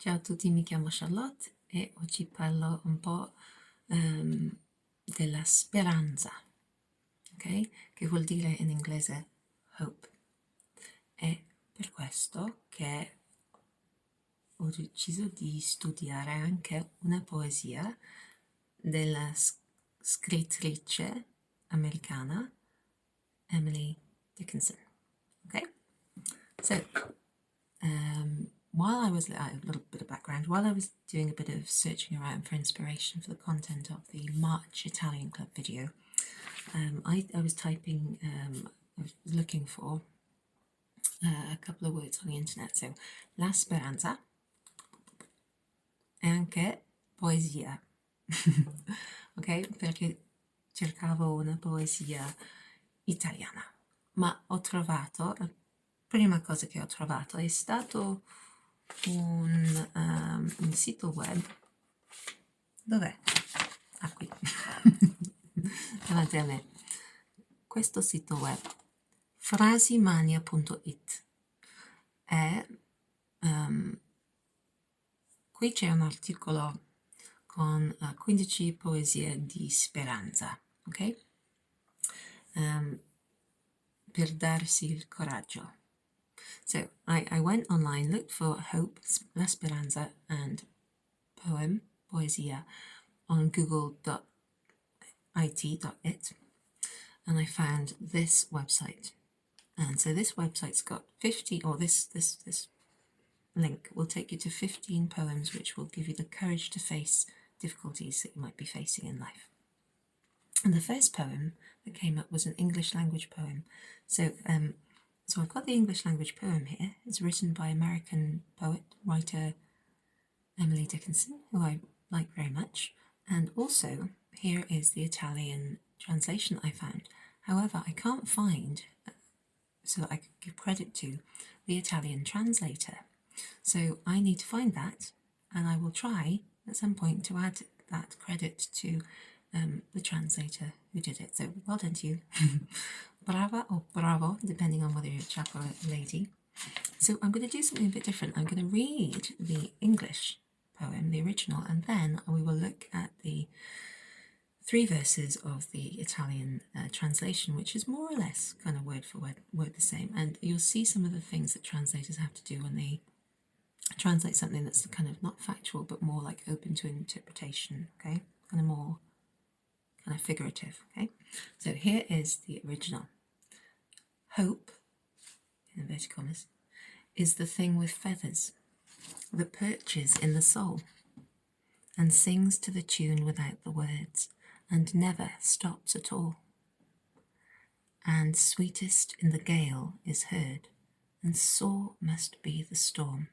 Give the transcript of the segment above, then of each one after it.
Ciao a tutti, mi chiamo Charlotte e oggi parlo un po' della speranza, ok? Che vuol dire in inglese hope. È per questo che ho deciso di studiare anche una poesia della scrittrice americana Emily Dickinson, okay? So, while I was, a little bit of background, while I was doing a bit of searching around for inspiration for the content of the March Italian Club video, I was typing, I was looking for a couple of words on the internet. So, la speranza e anche poesia. Ok? Perché cercavo una poesia italiana. Ma ho trovato, la prima cosa che ho trovato è stato un sito web. Dov'è? Ah, qui. Davanti a me. Questo sito web, frasimania.it, è qui c'è un articolo con 15 poesie di speranza, ok? Per darsi il coraggio. So I went online, looked for hope, la speranza, and poem, poesia, on google.it, and I found this website. And so this website's got 50, or this link will take you to 15 poems which will give you the courage to face difficulties that you might be facing in life. And the first poem that came up was an English language poem. So I've got the English language poem here. It's written by American poet, writer Emily Dickinson, who I like very much. And also, here is the Italian translation I found. However, I can't find, so that I could give credit to, the Italian translator. So I need to find that, and I will try at some point to add that credit to the translator who did it. So well done to you. Brava or bravo, depending on whether you're a chap or a lady. So I'm going to do something a bit different. I'm going to read the English poem, the original, and then we will look at the 3 verses of the Italian translation, which is more or less kind of word for word the same. And you'll see some of the things that translators have to do when they translate something that's kind of not factual, but more like open to interpretation, okay? Kind of more kind of figurative, okay? So here is the original. Hope, in inverted commas, is the thing with feathers that perches in the soul and sings to the tune without the words and never stops at all. And sweetest in the gale is heard, and sore must be the storm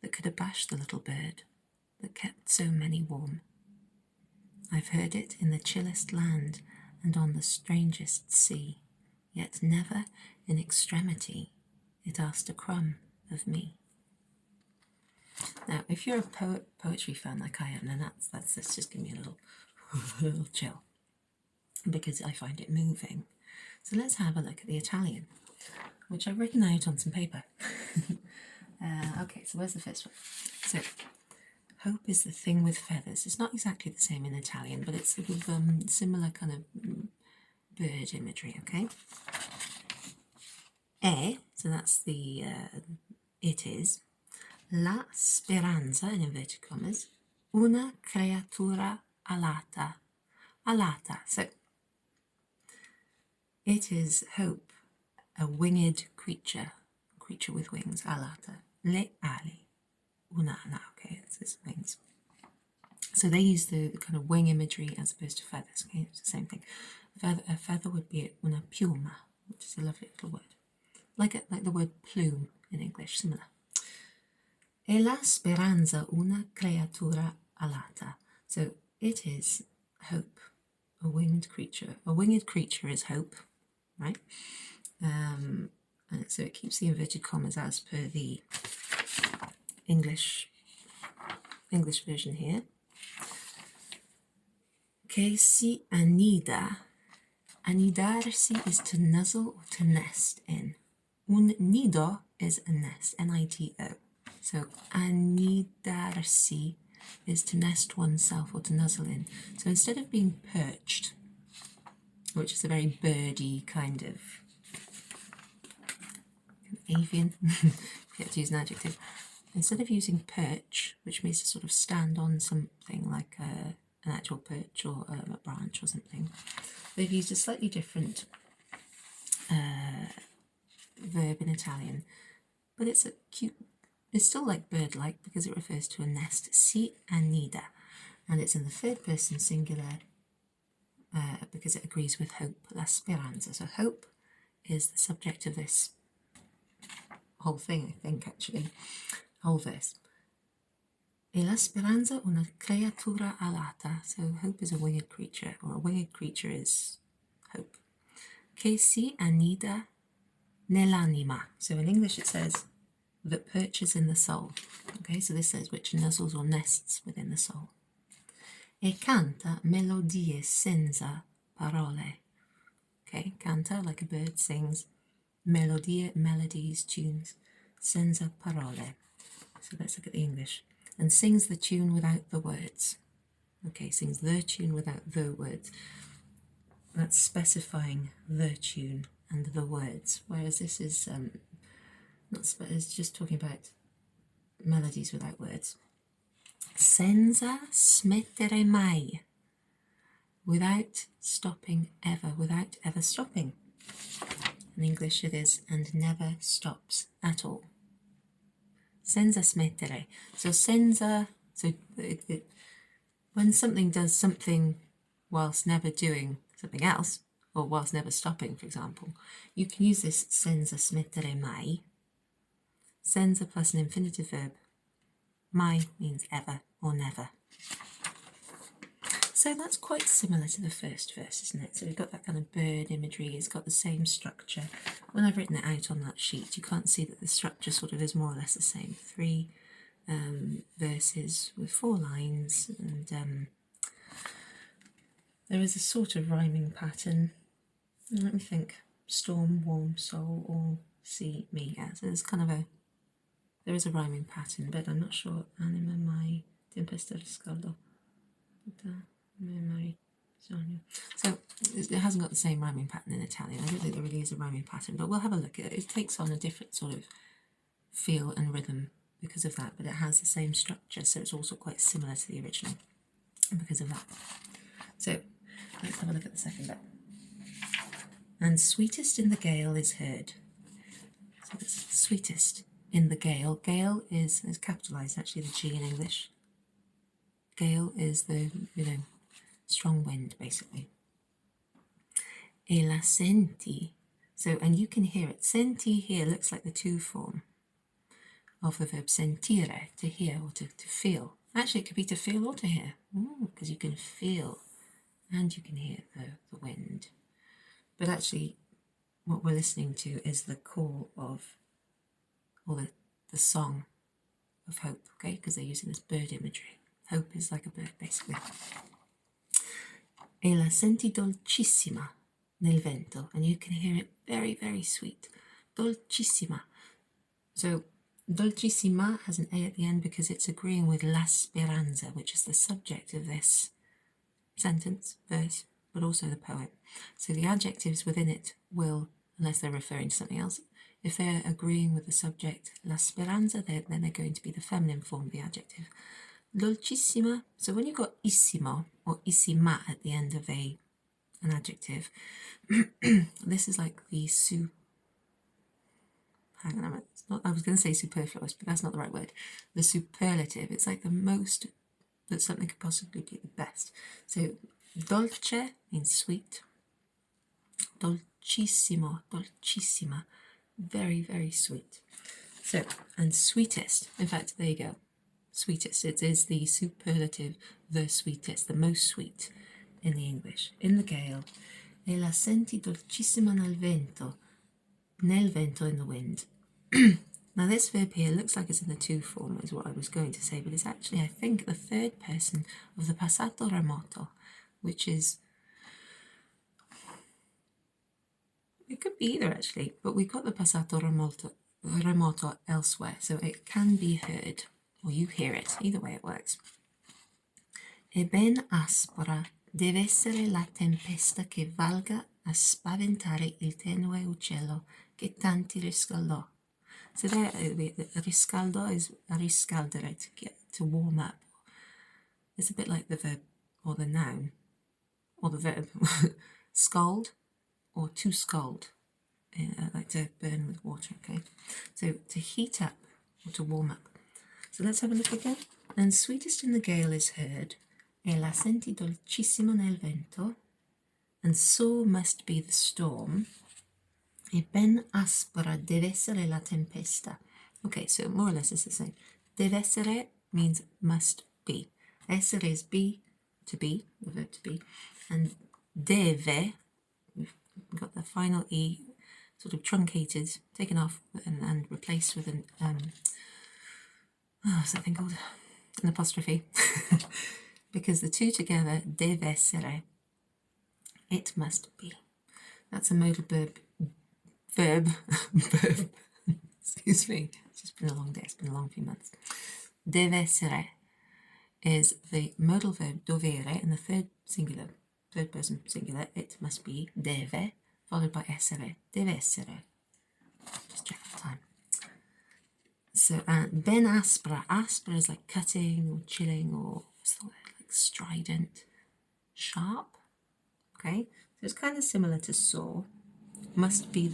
that could abash the little bird that kept so many warm. I've heard it in the chillest land and on the strangest sea, yet never in extremity it asked a crumb of me. Now, if you're a poetry fan like I am, then that's just give me a little chill, because I find it moving. So let's have a look at the Italian, which I've written out on some paper. Okay, so where's the first one? So, hope is the thing with feathers. It's not exactly the same in Italian, but it's sort of similar kind of bird imagery, okay? So that's the, it is, la speranza, in inverted commas, una creatura alata. Alata, so it is hope, a winged creature with wings, alata. Le ali, una ala, okay, it's wings. So they use the kind of wing imagery as opposed to feathers, okay, it's the same thing. A feather would be una piuma, which is a lovely little word. Like the word plume in English, similar. E la speranza una creatura alata. So it is hope, a winged creature. A winged creature is hope, right? And so it keeps the inverted commas as per the English version here. Che si annida. Annidarsi is to nuzzle or to nest in. Un nido is a nest, N-I-D-O. So anidarsi is to nest oneself or to nuzzle in. So instead of being perched, which is a very birdy kind of avian, we have to use an adjective, instead of using perch, which means to sort of stand on something like an actual perch or a branch or something, they've used a slightly different verb in Italian, but it's a cute, it's still like bird-like because it refers to a nest, si annida, and it's in the third person singular because it agrees with hope, la speranza. So hope is the subject of this whole thing, I think, actually, whole verse. E la speranza una creatura alata. So hope is a winged creature, or a winged creature is hope. Che si annida nell'anima. So in English it says that perches in the soul. Okay, so this says which nuzzles or nests within the soul. E canta melodie senza parole. Okay, canta, like a bird, sings. Melodie, melodies, tunes. Senza parole. So let's look at the English. And sings the tune without the words. Okay, sings the tune without the words. That's specifying the tune and the words, whereas this is it's just talking about melodies without words. Senza smettere mai. Without stopping ever, without ever stopping. In English it is, and never stops at all. Senza smettere. So senza, so when something does something whilst never doing something else, or whilst never stopping, for example, you can use this senza smettere mai. Senza plus an infinitive verb. Mai means ever or never. So that's quite similar to the first verse, isn't it? So we've got that kind of bird imagery, it's got the same structure. When I've written it out on that sheet, you can't see that the structure sort of is more or less the same. 3 verses with 4 lines, and there is a sort of rhyming pattern. Let me think. Storm, warm, soul, all, see, me. Yeah, so there's kind of there is a rhyming pattern, but I'm not sure. Anima mai tempesta riscaldo. So it hasn't got the same rhyming pattern in Italian. I don't think there really is a rhyming pattern, but we'll have a look at it. It takes on a different sort of feel and rhythm because of that, but it has the same structure, so it's also quite similar to the original because of that. So let's have a look at the second bit. And sweetest in the gale is heard. So it's sweetest in the gale. Gale is capitalised, actually, the G in English. Gale is the, strong wind, basically. E la senti. So, and you can hear it. Senti here looks like the to form of the verb sentire, to hear or to feel. Actually, it could be to feel or to hear, because you can feel and you can hear the wind. But actually, what we're listening to is the call of, or the song of hope, okay? Because they're using this bird imagery. Hope is like a bird, basically. E la senti dolcissima nel vento, and you can hear it very, very sweet. Dolcissima. So dolcissima has an A at the end because it's agreeing with la speranza, which is the subject of this sentence, verse, but also the poem. So the adjectives within it will, unless they're referring to something else, if they're agreeing with the subject la speranza, then they're going to be the feminine form of the adjective. Dolcissima, so when you've got issimo or issima at the end of an adjective, this is like the hang on a minute, I was going to say superfluous, but that's not the right word. The superlative, it's like the most that something could possibly be the best. So dolce means sweet. Dolcissimo, dolcissima, very, very sweet. So, and sweetest, in fact, there you go. Sweetest, it is the superlative, the sweetest, the most sweet in the English. In the gale, e la senti dolcissima nel vento in the wind. Now this verb here looks like it's in the to form, is what I was going to say, but it's actually, I think, the third person of the passato remoto, which is, it could be either actually, but we got the passato remoto remoto elsewhere, so it can be heard, or you hear it, either way it works. E ben aspra deve essere la tempesta che valga a spaventare il tenue uccello che tanti riscaldò. So there, riscaldo is riscaldere, to warm up. It's a bit like the verb or the noun, or the verb scald or to scald, like to burn with water, okay? So to heat up or to warm up. So let's have a look again. And sweetest in the gale is heard, e la senti dolcissimo nel vento, and so must be the storm, e ben aspra deve essere la tempesta. Okay, so more or less it's the same. Deve essere means must be. Essere is be, to be, the verb to be, and deve, we've got the final E sort of truncated, taken off and replaced with an, what's that thing called? An apostrophe. Because the two together, deve essere, it must be. That's a modal verb, excuse me, it's just been a long day, it's been a long few months. Deve essere is the modal verb dovere in the third person singular, it must be, deve, followed by essere, deve essere. Just check the time. So, ben aspra, aspra is like cutting or chilling or what's the word, like strident, sharp, okay? So it's kind of similar to so, must be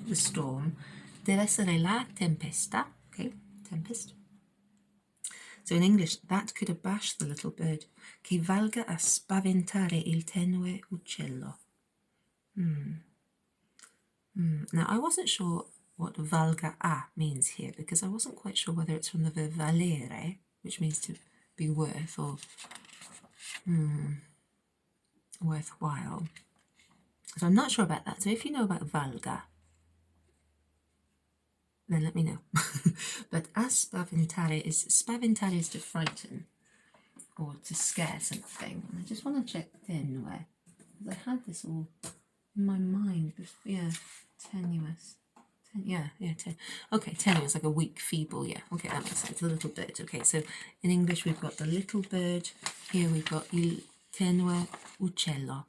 the storm. Deve essere la tempesta, okay, tempest. So in English, that could abash the little bird, che valga a spaventare il tenue uccello. Now, I wasn't sure what valga a means here, because I wasn't quite sure whether it's from the verb valere, which means to be worth or worthwhile. So I'm not sure about that. So if you know about valga, then let me know. But a spaventare is to frighten or to scare something. And I just want to check tenue, because I had this all in my mind. Yeah, tenuous. Okay, tenuous, like a weak, feeble, yeah. Okay, that makes sense, a little bird. Okay, so in English we've got the little bird. Here we've got il tenue uccello,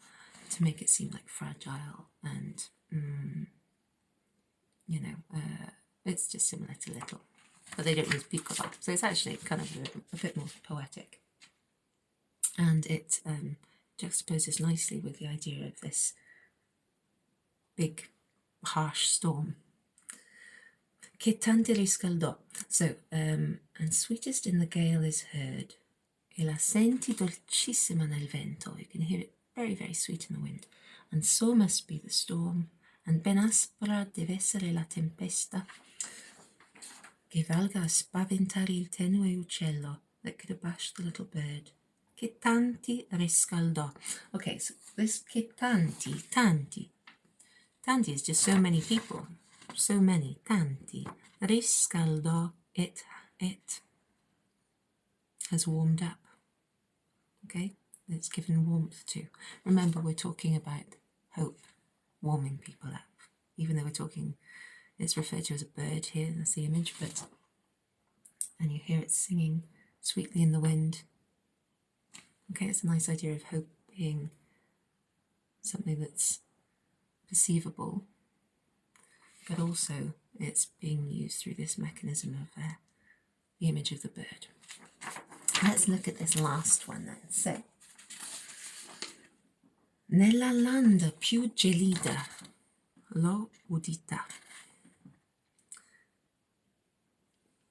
to make it seem like fragile and, it's just similar to little, but they don't use piccolo, so it's actually kind of a bit more poetic, and it juxtaposes nicely with the idea of this big, harsh storm. Che tanti riscaldò. So, and sweetest in the gale is heard, e la senti dolcissima nel vento. You can hear it very, very sweet in the wind. And so must be the storm, and ben aspra deve essere la tempesta, che valga a spaventare il tenue uccello, that could abash the little bird. Che tanti riscaldò. Okay, so this che tanti is just so many people, so many, tanti. Riscaldò, it has warmed up, okay? It's given warmth to. Remember, we're talking about hope, warming people up, even though we're talking, it's referred to as a bird here, that's the image, and you hear it singing sweetly in the wind. Okay, it's a nice idea of hope being something that's perceivable, but also it's being used through this mechanism of the image of the bird. Let's look at this last one then. So, nella landa più gelida l'ho udita.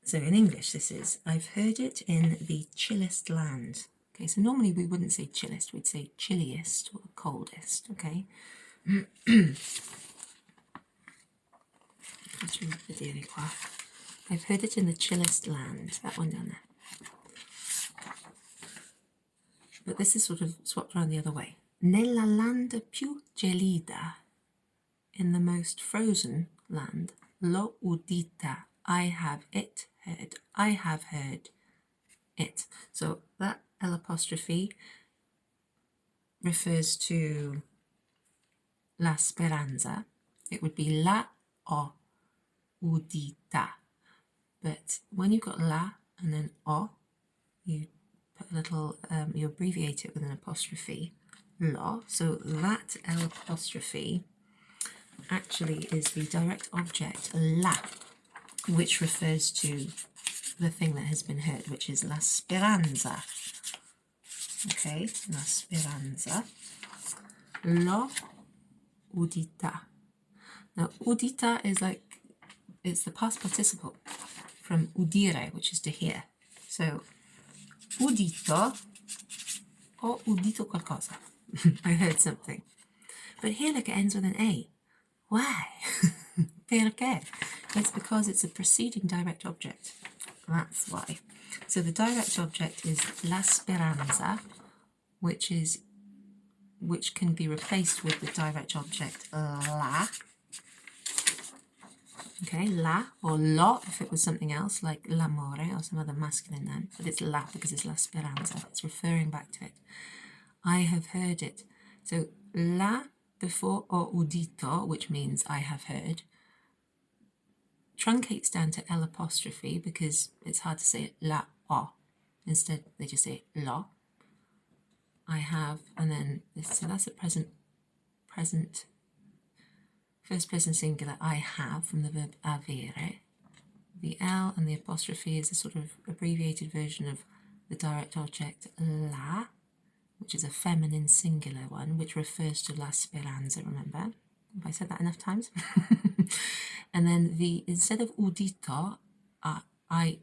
So in English this is, I've heard it in the chillest land. Okay, so normally we wouldn't say chillest, we'd say chilliest or coldest, okay? I've heard it in the chillest land, that one down there. But this is sort of swapped around the other way. Nella landa più gelida, in the most frozen land, l'ho udita, I have heard, I have heard it. So that L apostrophe refers to la speranza. It would be la o udita. But when you've got la and then o, you put a little, you abbreviate it with an apostrophe, lo. So that L apostrophe actually is the direct object, la, which refers to the thing that has been heard, which is la speranza. Okay, la speranza. L'ho udita. Now, udita is like, it's the past participle from udire, which is to hear. So, udito, ho udito qualcosa. I heard something. But here, look, it ends with an A. Why? Perché? It's because it's a preceding direct object. That's why. So the direct object is la speranza, which can be replaced with the direct object la. Okay, la or lo if it was something else like l'amore or some other masculine noun, but it's la because it's la speranza. It's referring back to it. I have heard it. So la before o udito, which means I have heard, truncates down to L apostrophe because it's hard to say it la o. Instead, they just say lo. I have, and then so that's a present, first person singular. I have from the verb avere. The L and the apostrophe is a sort of abbreviated version of the direct object la, which is a feminine singular one, which refers to la speranza. Remember? Have I said that enough times? And then instead of udito, I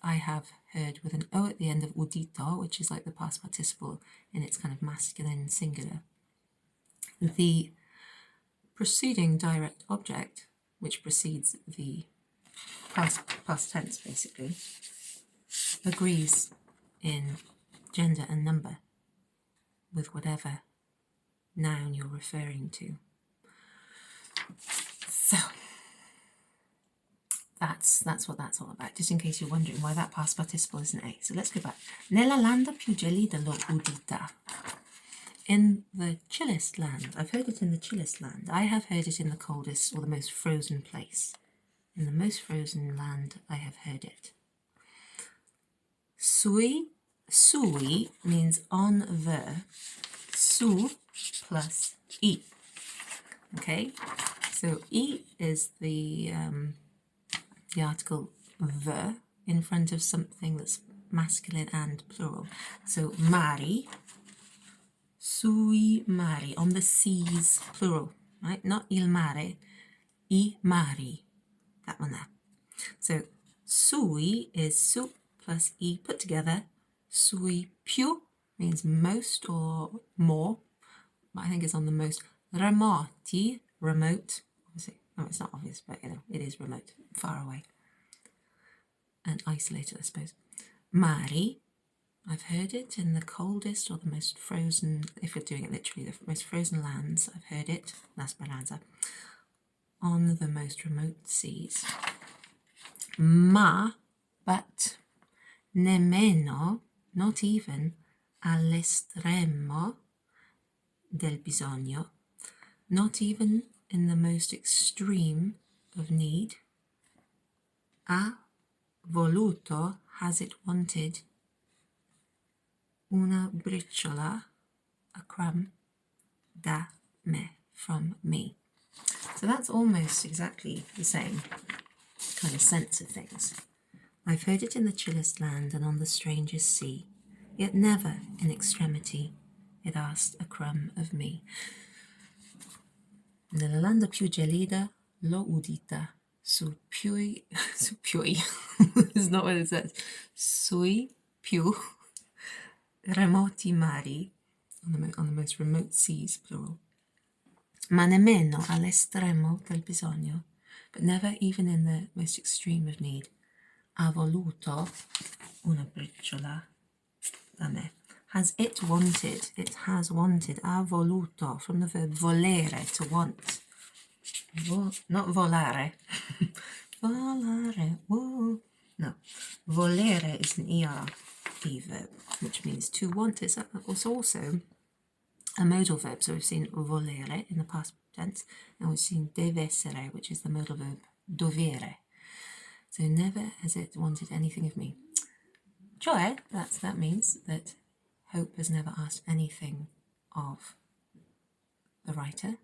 have heard with an O at the end of udito, which is like the past participle in its kind of masculine singular. The preceding direct object, which precedes the past tense basically, agrees in gender and number with whatever noun you're referring to. So that's what that's all about, just in case you're wondering why that past participle isn't A. So let's go back. Nella landa più gelida l'ho udita. In the chillest land, I've heard it in the chillest land. I have heard it in the coldest or the most frozen place. In the most frozen land, I have heard it. Sui means on the. Su plus I. Okay, so I is the article the in front of something that's masculine and plural. So mari, sui mari, on the seas, plural, right? Not il mare, I mari, that one there. So sui is su plus I put together. Sui più means most or more, but I think it's on the most. Remoti, remote, obviously, no, it's not obvious, but you know, it is remote, far away, and isolated, I suppose. Mari, I've heard it in the coldest or the most frozen, if you're doing it literally, the most frozen lands, I've heard it, la speranza, on the most remote seas. Ma, but, nemmeno, not even, all'estremo del bisogno, not even in the most extreme of need. Ha voluto, has it wanted, una briciola, a crumb, da me, from me. So that's almost exactly the same kind of sense of things. I've heard it in the chillest land and on the strangest sea, yet never in extremity it asked a crumb of me. Nella landa più gelida l'ho udita, su più is not what it says, sui più remoti mari, on the most remote seas, plural. Ma nemmeno all'estremo del bisogno, but never even in the most extreme of need. Ha voluto una briciola da me. Has it wanted, it has wanted, ha voluto, from the verb volere, to want. Not volare. Volare, woo. No. Volere is an ER verb, which means to want. It's also a modal verb. So we've seen volere in the past tense, and we've seen deve essere, which is the modal verb dovere. So never has it wanted anything of me. Cioè, that means that Hope has never asked anything of the writer,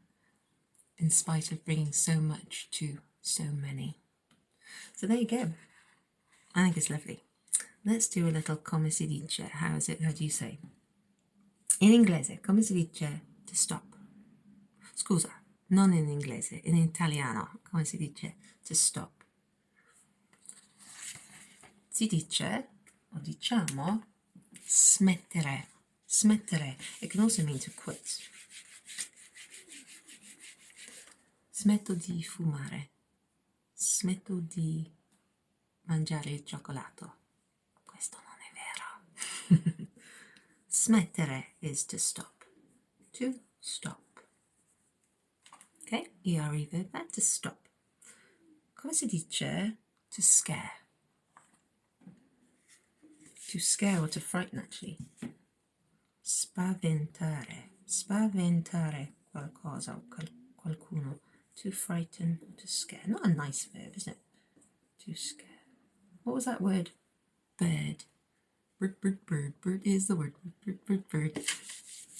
in spite of bringing so much to so many. So there you go. I think it's lovely. Let's do a little come si dice. How do you say? In inglese, come si dice to stop? Scusa, non in inglese, in italiano, come si dice to stop? Si dice, o diciamo, smettere. Smettere. It can also mean to quit. Smetto di fumare. Smetto di mangiare il cioccolato. Questo non è vero. Smettere is to stop. To stop. Okay, ERE verb there, to stop. Come si dice to scare? To scare or to frighten, actually. Spaventare. Spaventare qualcosa o qualcuno. To frighten or to scare. Not a nice verb, is it? To scare. What was that word? Bird. Bird, bird, bird. Bird is the word. Bird, bird, bird, bird.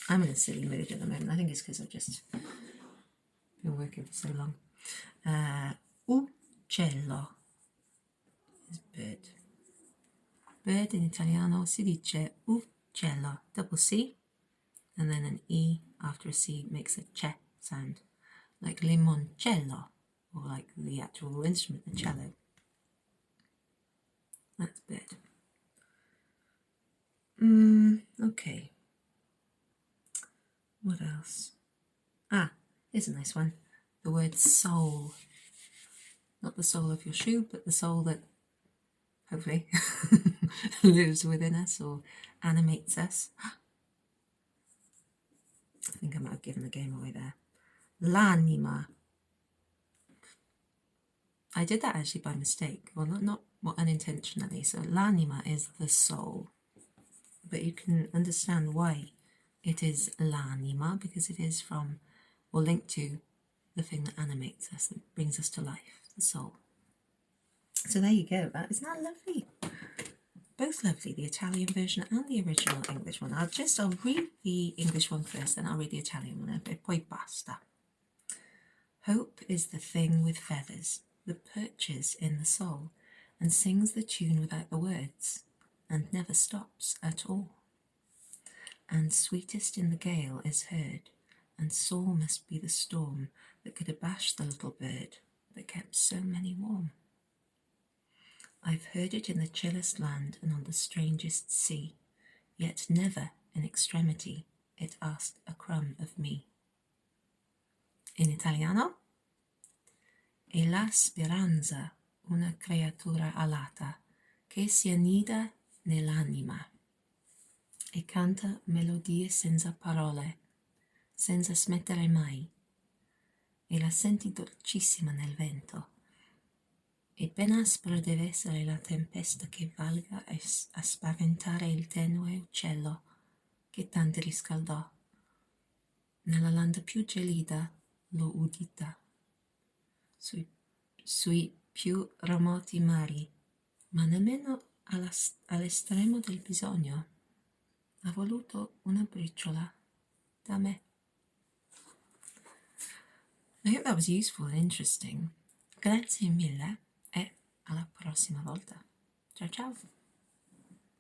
I'm in a silly mood at the moment. I think it's because I've just been working for so long. Uccello is bird. Bird in Italiano si dice uccello. Double C and then an E after a C makes a che sound. Like limoncello, or like the actual instrument, the cello. That's bird. Okay. What else? Here's a nice one. The word soul. Not the sole of your shoe, but the soul that hopefully lives within us or animates us. I think I might have given the game away there. L'anima. I did that actually by mistake. Well, not unintentionally. So l'anima is the soul. But you can understand why it is l'anima, because it is from, or linked to, the thing that animates us, that brings us to life, the soul. So there you go. Isn't that lovely? Both lovely, the Italian version and the original English one. I'll read the English one first, then I'll read the Italian one, e poi basta. Hope is the thing with feathers that perches in the soul and sings the tune without the words and never stops at all. And sweetest in the gale is heard, and sore must be the storm that could abash the little bird that kept so many warm. I've heard it in the chillest land and on the strangest sea, yet never in extremity it asked a crumb of me. In Italiano, è la speranza una creatura alata che si annida nell'anima e canta melodie senza parole, senza smettere mai, e la senti dolcissima nel vento. E ben aspra deve essere la tempesta che valga a spaventare il tenue uccello che tanto riscaldò. Nella landa più gelida l'ho udita, sui più remoti mari, ma nemmeno all'estremo del bisogno ha voluto una briciola da me. I hope that was useful and interesting. Grazie mille e alla prossima volta. Ciao ciao!